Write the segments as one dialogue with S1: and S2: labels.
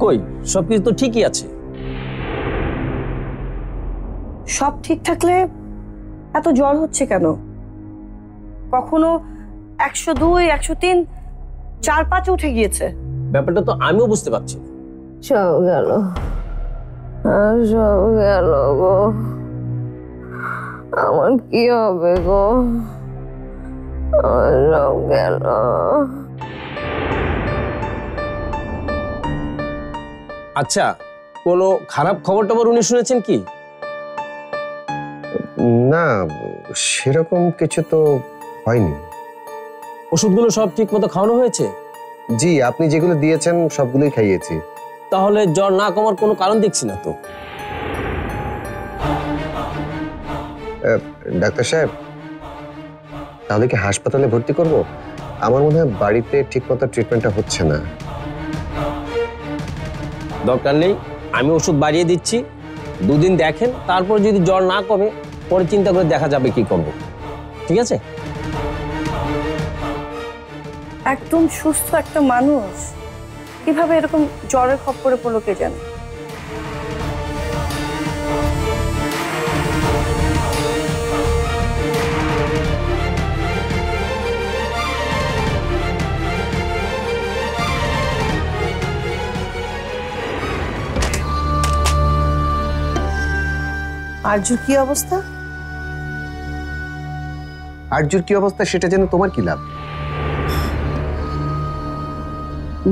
S1: কই সবকিছু তো ঠিকই আছে।
S2: সব ঠিক থাকলে এত জ্বর হচ্ছে কেন? কখনো 102, 103, 4-5 উঠে গিয়েছে।
S1: ব্যাপারটা তো আমিও বুঝতে পারছি।
S3: সব গেল, সব গেল গো। আমার কি হবে গো? আমার সব গেল।
S1: আচ্ছা, কোনো খারাপ খবর টবর উনি শুনেছেন কি?
S4: না, সেরকম কিছু তো হয়নি।
S1: ওষুধগুলো সব ঠিক মতো খাওয়ানো হয়েছে?
S4: জি, আপনি যেগুলো দিয়েছেন সবগুলোই খাইয়েছি।
S1: তাহলে জ্বর না কমার কোনো কারণ দেখছি না তো।
S4: ডাক্তার সাহেব, তাহলে কি হাসপাতালে ভর্তি করব? আমার মনে হয় বাড়িতে ঠিকমতো ট্রিটমেন্টটা হচ্ছে না।
S1: দরকার নেই, আমি ওষুধ বাড়িয়ে দিচ্ছি, 2 দিন দেখেন, তারপর যদি জ্বর না কমে পরে চিন্তা করে দেখা যাবে কি করব। ঠিক আছে?
S2: একদম সুস্থ একটা মানুষ কিভাবে এরকম জ্বরের খপ্পরে পড়লো কে জানে। আরজুর কি অবস্থা?
S4: আরজুর কি অবস্থা সেটা জেনে তোমার কি লাভ?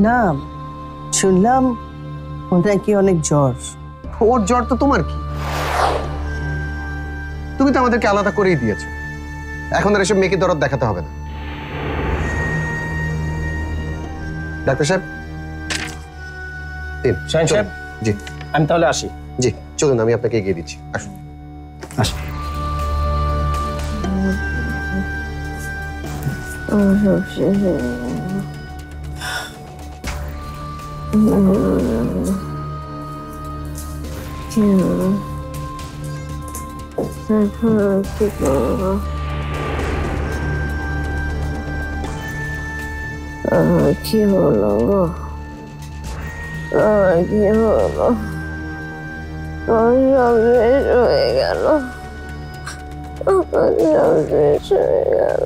S5: না, শুনলাম ওর নাকি অনেক জ্বর।
S4: ওর জ্বর তো তোমার কি? তুমি তো আমাদেরকে আলাদা করেই দিয়েছো। এখন আর এসব মেয়েকে দরদ দেখাতে হবে না। ডাক্তার সাহেব,
S1: শাহিন সাহেব,
S4: জি
S1: আমি তাহলে আসি।
S4: জি চলুন, আমি আপনাকে এগিয়ে দিচ্ছি। আসুন
S1: আসি।
S3: কি হলো গো? কি হলো? সব শেষ হয়ে গেল, সব শেষ হয়ে গেল।